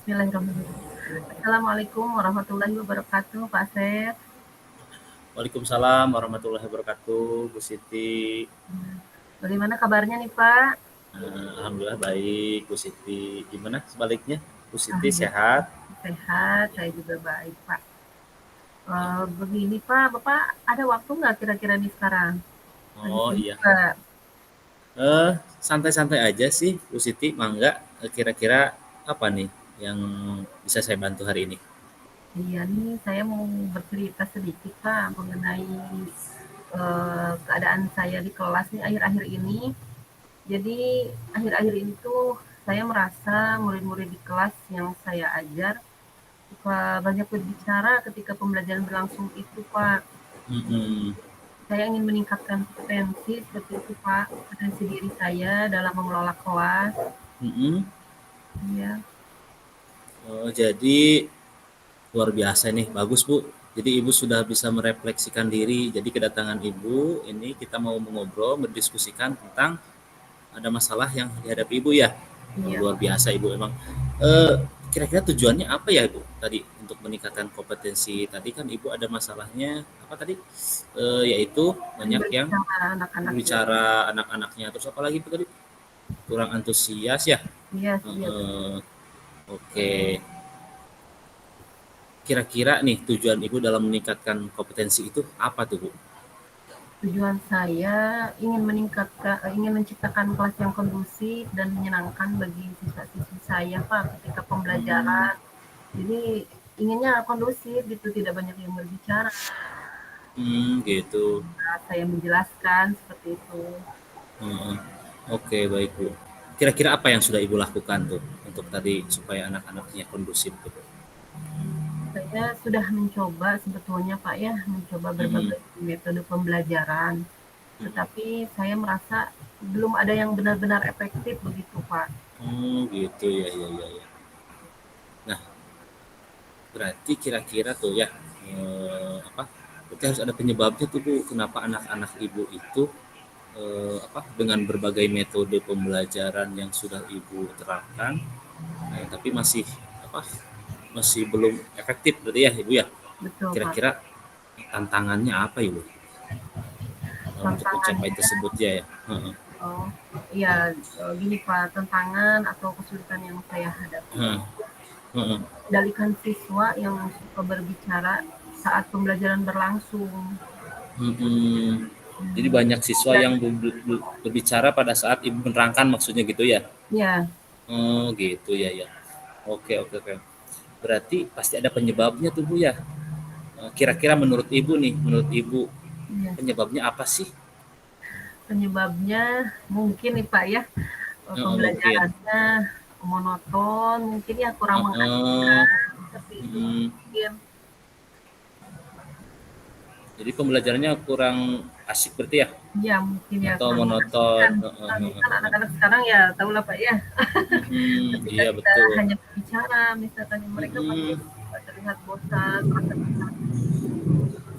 Bismillahirrahmanirrahim. Assalamualaikum warahmatullahi wabarakatuh, Pak Asep. Waalaikumsalam warahmatullahi wabarakatuh, Bu Siti. Bagaimana kabarnya nih, Pak? Alhamdulillah baik, Bu Siti. Gimana sebaliknya? Bu Siti Alhamdulillah sehat? sehat, saya juga baik, Pak. Begini, Pak, Bapak ada waktu nggak kira-kira nih sekarang? Lagi Oh sibuk iya. nggak? Eh, Santai-santai aja sih, Bu Siti. Mangga. Kira-kira apa nih yang bisa saya bantu hari ini? Iya nih, saya mau bercerita sedikit, Pak, mengenai keadaan saya di kelas nih akhir-akhir ini. Jadi akhir-akhir ini tuh saya merasa murid-murid di kelas yang saya ajar suka banyak berbicara ketika pembelajaran berlangsung itu, Pak. Mm-mm. Saya ingin meningkatkan potensi seperti itu, Pak, potensi diri saya dalam mengelola kelas. Mm-mm. Iya, Jadi luar biasa nih, bagus Bu. Jadi Ibu sudah bisa merefleksikan diri. Jadi kedatangan Ibu ini kita mau mengobrol, mendiskusikan tentang ada masalah yang dihadapi Ibu ya. iya, Luar Pak. biasa Ibu emang. Kira-kira tujuannya apa ya Ibu tadi untuk meningkatkan kompetensi? Tadi kan Ibu ada masalahnya apa tadi? Yaitu banyak yang Berbicara anak-anak ya. berbicara anak-anaknya, terus apa lagi Ibu tadi? Kurang antusias ya? Iya, iya. Heeh, oke. Kira-kira nih tujuan Ibu dalam meningkatkan kompetensi itu apa tuh Bu? Tujuan saya ingin menciptakan kelas yang kondusif dan menyenangkan bagi siswa-siswi saya, Pak, ketika Hmm, pembelajaran. Jadi inginnya kondusif gitu, tidak banyak yang berbicara. gitu. Saat saya menjelaskan seperti itu. Heeh. Oke, baik Bu. Kira-kira apa yang sudah Ibu lakukan tuh untuk tadi supaya anak-anaknya kondusif gitu? Saya sudah mencoba sebetulnya, Pak, ya, mencoba Mhm, berbagai metode pembelajaran, mhm. tetapi saya merasa belum ada yang benar-benar efektif begitu, Pak. Gitu ya, ya, ya, ya. Nah, berarti kira-kira tuh ya, apa, berarti harus ada penyebabnya tuh Bu, kenapa anak-anak Ibu itu, apa, dengan berbagai metode pembelajaran yang sudah Ibu terapkan, tapi masih, apa, masih belum efektif berarti ya Ibu ya? Betul, Pak. Kira-kira tantangannya apa Ibu, untuk mencapai Tantangannya, tersebut ya? Heeh, oh, iya, gini, Pak, tantangan atau kesulitan yang saya hadapi heeh, heeh. mengendalikan siswa yang suka berbicara saat pembelajaran berlangsung. Mhm. Jadi Hmm, banyak siswa dan yang berbicara pada saat ibu menerangkan maksudnya gitu ya? ya, Oh gitu ya ya. Oke oke oke. Berarti pasti ada penyebabnya tuh Bu ya. Kira-kira menurut ibu nih, menurut ibu iya. penyebabnya apa sih? Penyebabnya mungkin nih, Pak, ya, Mungkin. pembelajarannya monoton, mungkin ya kurang Heeh, mengasihkan, seperti itu mm. mungkin. Jadi pembelajarannya kurang asik berarti ya? Iya, mungkin ya Atau kurang monoton? mengasihkan. Kan anak-anak sekarang ya tahulah, Pak, ya, ketika Iya kita betul. hanya berbicara misalkan mereka pasti Mm-mm. terlihat bosan, merasa bosan.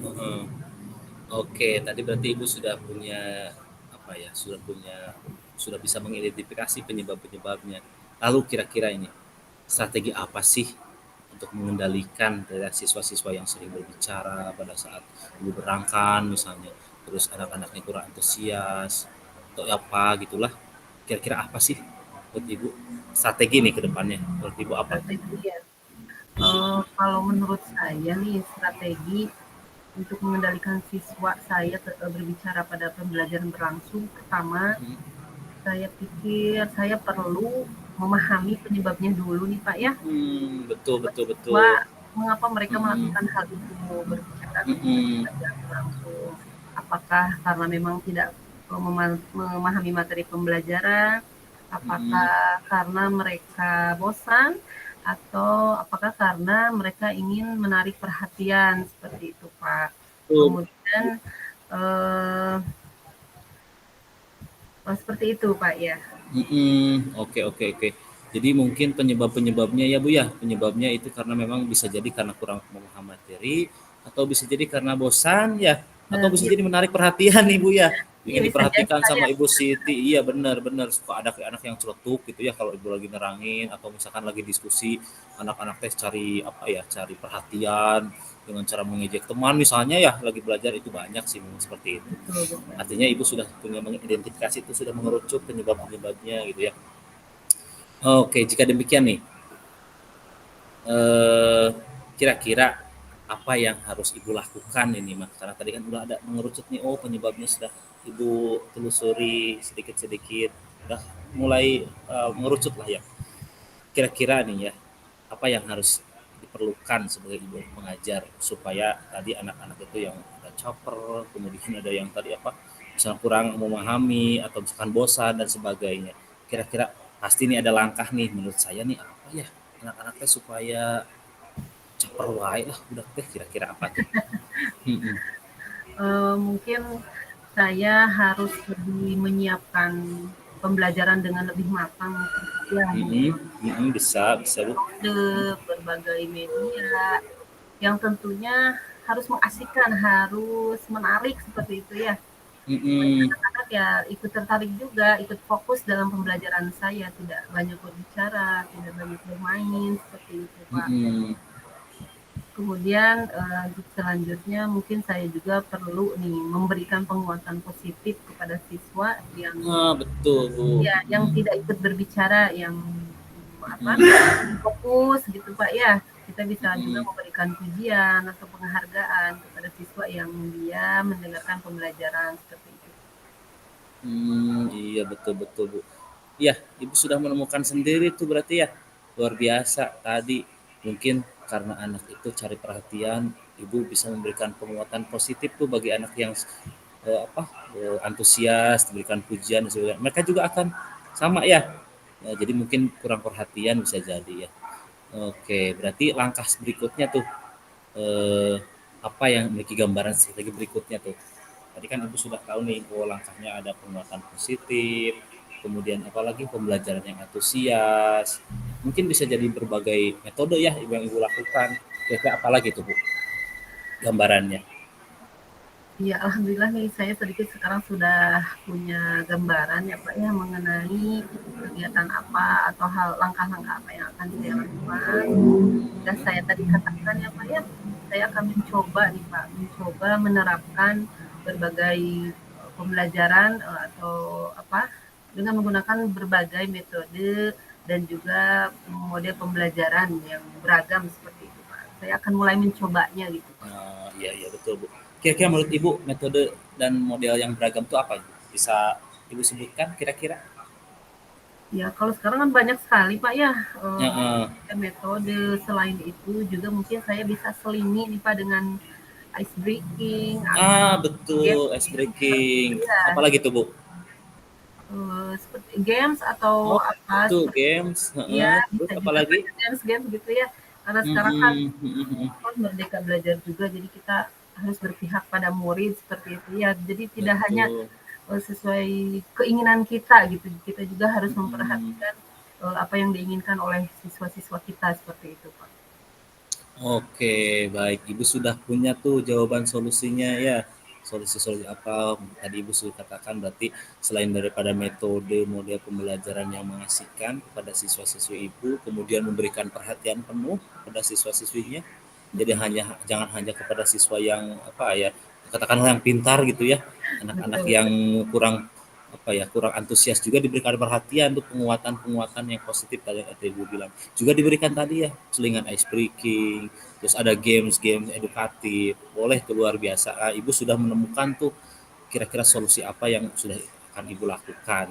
Heeh. Oke, tadi berarti Ibu sudah punya apa ya? Sudah bisa mengidentifikasi penyebab-penyebabnya. Lalu kira-kira ini strategi apa sih untuk mengendalikan dari siswa-siswa yang sering berbicara pada saat Ibu berangkat misalnya, terus anak-anaknya kurang antusias atau apa gitulah. Kira-kira apa sih buat Ibu strategi nih ke depannya? Menurut Ibu apa? Strategi ya. Kalau menurut saya nih strategi untuk mengendalikan siswa saya berbicara pada pembelajaran berlangsung, pertama saya pikir saya perlu memahami penyebabnya dulu nih, Pak, ya. Betul betul Siswa, betul. mengapa mereka Mm-mm, melakukan hal itu, berbicara ketika mm-mm, pembelajaran berlangsung. Apakah karena memang tidak memahami materi pembelajaran, mm-mm. apakah karena mereka bosan, atau apakah karena mereka ingin menarik perhatian, seperti itu, Pak. Betul. Kemudian, eee, seperti itu, Pak, ya. Oke oke oke. Jadi mungkin penyebab-penyebabnya ya Bu ya, penyebabnya itu karena memang bisa jadi karena kurang memahami materi, atau bisa jadi karena bosan ya, atau bisa Iya, jadi menarik perhatian nih Bu ya. Iya Ingin bisa jadi diperhatikan Pak sama ya. Ibu Siti, iya benar-benar suka ada anak yang celetuk gitu ya kalau Ibu lagi nerangin atau misalkan lagi diskusi anak-anak teh cari apa ya, cari perhatian dengan cara mengejek teman misalnya ya lagi belajar itu banyak sih memang seperti itu. Betul betul. Artinya Ibu sudah punya mengidentifikasi itu sudah mengerucut penyebab-penyebabnya gitu ya. Oke, jika demikian nih, eh, kira-kira apa yang harus Ibu lakukan ini Mas? Karena tadi kan udah ada mengerucut nih, oh penyebabnya sudah Ibu telusuri sedikit-sedikit, udah mulai mengerucut lah ya. Kira-kira nih ya, apa yang harus diperlukan sebagai ibu pengajar supaya tadi anak-anak itu yang ada caper, kemudian ada yang tadi apa, misalnya kurang memahami atau misalkan bosan dan sebagainya. Kira-kira pasti nih ada langkah nih menurut saya nih apa ya anak-anaknya supaya caper wae lah udah teh kira-kira apa tuh? Mm-mm. Mungkin saya harus lebih menyiapkan pembelajaran dengan lebih matang mungkin Pak ya, Mm-mm. Mm-mm. Bisa bisa bu. metode, berbagai media yang tentunya harus mengasihkan, harus menarik seperti itu ya. Supaya Mm-mm. anak-anak ya ikut tertarik juga, ikut fokus dalam pembelajaran saya, tidak banyak berbicara, tidak banyak bermain, seperti itu Pak. Mm-mm. Kemudian selanjutnya mungkin saya juga perlu nih memberikan penguatan positif kepada siswa yang Ah betul bu. ya yang Mm-mm. tidak ikut berbicara, yang apa Mm-mm. fokus gitu Pak ya. Kita bisa juga Mm-mm. memberikan pujian atau penghargaan kepada siswa yang dia mendengarkan pembelajaran seperti itu. Iya betul betul bu. Iya, Ibu sudah menemukan sendiri tuh berarti ya. Luar biasa. Tadi mungkin karena anak itu cari perhatian, Ibu bisa memberikan penguatan positif tuh bagi anak yang apa antusias, diberikan pujian dan sebagainya. Mereka juga akan sama ya. Jadi mungkin kurang perhatian bisa jadi ya. Oke, berarti langkah berikutnya tuh eh, apa yang memiliki gambaran strategi berikutnya tuh. Tadi kan Ibu sudah tahu nih, oh langkahnya ada penguatan positif, kemudian apalagi pembelajaran yang antusias. Mungkin bisa jadi berbagai metode ya yang Ibu lakukan. Kira-kira apa lagi tuh Bu gambarannya? Ya, alhamdulillah nih saya sedikit sekarang sudah punya gambaran ya Pak ya mengenai kegiatan apa atau hal langkah-langkah apa yang akan saya lakukan. Sudah saya tadi katakan ya Pak ya, saya akan mencoba nih Pak, mencoba menerapkan berbagai pembelajaran atau apa dengan menggunakan berbagai metode dan juga model pembelajaran yang beragam seperti itu Pak. Saya akan mulai mencobanya gitu Pak. Iya iya betul Bu. Kira-kira menurut Ibu metode dan model yang beragam itu apa? Bisa Ibu sebutkan kira-kira? Ya, kalau sekarang kan banyak sekali Pak ya, Ya, metode. Selain itu juga mungkin saya bisa selingi nih Pak dengan ice breaking atau betul ice games-games seperti breaking. ya, Apalagi tuh Bu? seperti games atau Oh apa itu seperti games. ya Terus bisa juga apalagi? banyak games-games gitu ya. Karena sekarang kan Mhm, mhm mhm. Merdeka Belajar juga, jadi kita harus berpihak pada murid seperti itu ya. Jadi tidak hanya Betul. sesuai keinginan kita gitu, kita juga harus Mhm. memperhatikan apa yang diinginkan oleh siswa-siswa kita seperti itu Pak. Oke, baik. Ibu sudah punya tuh jawaban solusinya ya. Solusi-solusi apa tadi Ibu sudah katakan berarti selain daripada metode model pembelajaran yang mengasihkan kepada siswa-siswi Ibu, kemudian memberikan perhatian penuh kepada siswa-siswinya. Jadi jangan hanya kepada siswa yang apa ya, katakanlah yang pintar gitu ya. Anak-anak Betul, yang kurang apa ya kurang antusias juga diberikan perhatian untuk penguatan-penguatan yang positif tadi yang Ibu bilang juga diberikan tadi ya selingan ice breaking terus ada games-games edukatif boleh tuh luar biasa. Ibu sudah menemukan tuh kira-kira solusi apa yang sudah akan Ibu lakukan.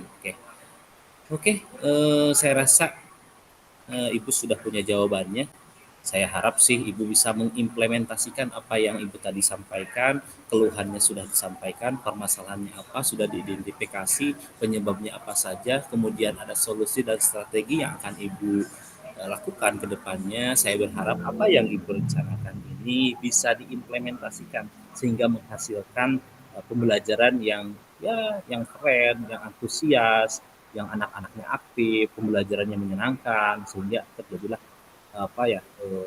Oke, saya rasa Ibu sudah punya jawabannya. Saya harap sih Ibu bisa mengimplementasikan apa yang Ibu tadi sampaikan, keluhannya sudah disampaikan, permasalahannya apa sudah diidentifikasi, penyebabnya apa saja, kemudian ada solusi dan strategi yang akan Ibu lakukan ke depannya. Saya berharap apa yang Ibu rencanakan ini bisa diimplementasikan sehingga menghasilkan pembelajaran yang ya yang keren, yang antusias, yang anak-anaknya aktif, pembelajarannya menyenangkan sehingga terjadilah apa ya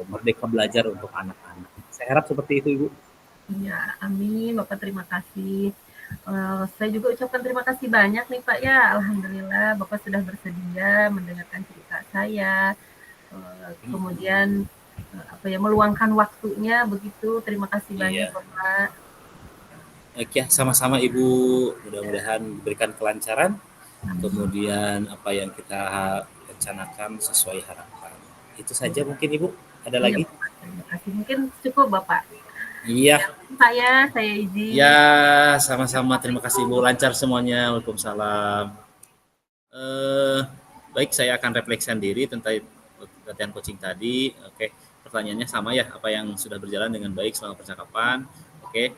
merdeka belajar untuk anak-anak. Saya harap seperti itu Ibu. iya, amin Bapak terima kasih. Saya juga ucapkan terima kasih banyak nih Pak ya, alhamdulillah Bapak sudah bersedia mendengarkan cerita saya, kemudian, meluangkan waktunya begitu, terima kasih banyak Iya. Bapak. Oke, sama-sama Ibu. Mudah-mudahan diberikan kelancaran, Amin. kemudian apa yang kita rencanakan sesuai harapan. Itu saja Iya mungkin Ibu. Ada iya lagi? Bapak, terima kasih. Mungkin cukup Bapak. Iya. Pak ya, saya Ya, izin. sama-sama. Terima kasih Ibu. Lancar semuanya. Waalaikumsalam. Eh, baik, saya akan refleksikan diri tentang latihan coaching tadi. Oke, pertanyaannya sama ya, apa yang sudah berjalan dengan baik selama percakapan? Oke,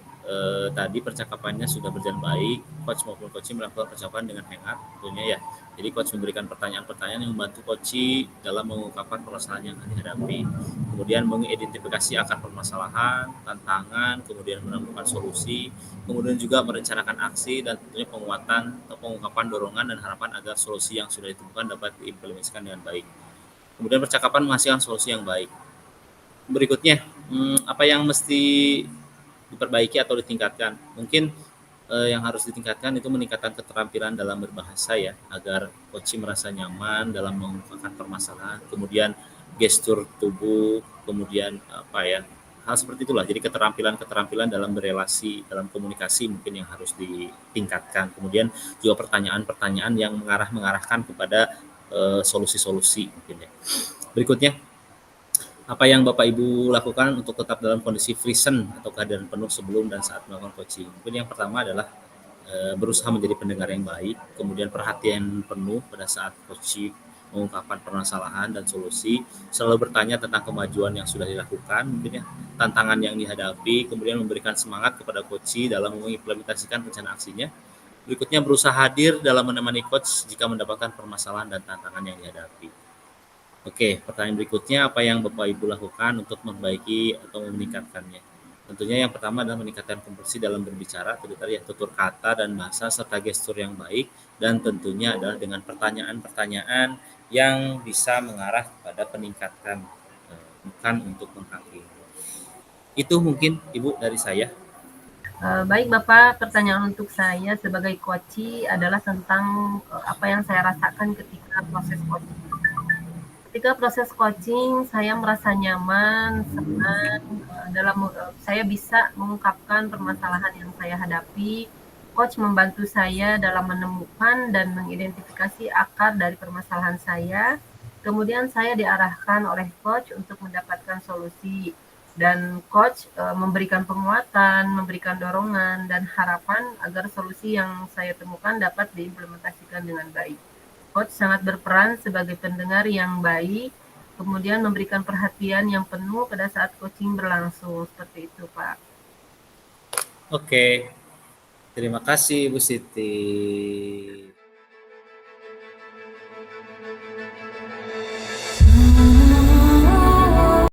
tadi percakapannya sudah berjalan baik, coach maupun coaching melakukan percakapan dengan hangat tentunya ya. Jadi coach memberikan pertanyaan-pertanyaan yang membantu coach dalam mengungkapkan permasalahan yang dihadapi. Kemudian mengidentifikasi akar permasalahan, tantangan, kemudian menemukan solusi, kemudian juga merencanakan aksi dan tentunya penguatan atau pengungkapan dorongan dan harapan agar solusi yang sudah ditemukan dapat diimplementasikan dengan baik. Kemudian percakapan menghasilkan solusi yang baik. Berikutnya, apa yang mesti diperbaiki atau ditingkatkan? Mungkin yang harus ditingkatkan itu meningkatkan keterampilan dalam berbahasa ya, agar coach merasa nyaman dalam mengungkapkan permasalahan. Kemudian gestur tubuh, kemudian apa ya, hal seperti itulah. Jadi keterampilan-keterampilan dalam berelasi, dalam komunikasi mungkin yang harus ditingkatkan. Kemudian juga pertanyaan-pertanyaan yang mengarahkan kepada solusi-solusi mungkin ya. Berikutnya, apa yang Bapak Ibu lakukan untuk tetap dalam kondisi present atau kehadiran penuh sebelum dan saat melakukan coaching? Mungkin yang pertama adalah berusaha menjadi pendengar yang baik, kemudian perhatian penuh pada saat coaching mengungkapkan permasalahan dan solusi, selalu bertanya tentang kemajuan yang sudah dilakukan, mungkin ya, tantangan yang dihadapi, kemudian memberikan semangat kepada coach dalam mengimplementasikan rencana aksinya. Berikutnya berusaha hadir dalam menemani coach jika mendapatkan permasalahan dan tantangan yang dihadapi. Oke, pertanyaan berikutnya, apa yang Bapak Ibu lakukan untuk memperbaiki atau meningkatkannya? Tentunya yang pertama adalah meningkatkan kompetensi dalam berbicara, tadi ya, tutur kata dan bahasa serta gestur yang baik, dan tentunya adalah dengan pertanyaan-pertanyaan yang bisa mengarah pada peningkatan, bukan untuk menghakimi. Itu mungkin Ibu dari saya. Baik Bapak, pertanyaan untuk saya sebagai coachee adalah tentang apa yang saya rasakan ketika proses coaching. Ketika proses coaching, saya merasa nyaman, senang dalam saya bisa mengungkapkan permasalahan yang saya hadapi. Coach membantu saya dalam menemukan dan mengidentifikasi akar dari permasalahan saya. Kemudian saya diarahkan oleh coach untuk mendapatkan solusi. Dan coach memberikan penguatan, memberikan dorongan dan harapan agar solusi yang saya temukan dapat diimplementasikan dengan baik. Coach sangat berperan sebagai pendengar yang baik, kemudian memberikan perhatian yang penuh pada saat coaching berlangsung. Seperti itu, Pak. Oke, terima kasih Bu Siti.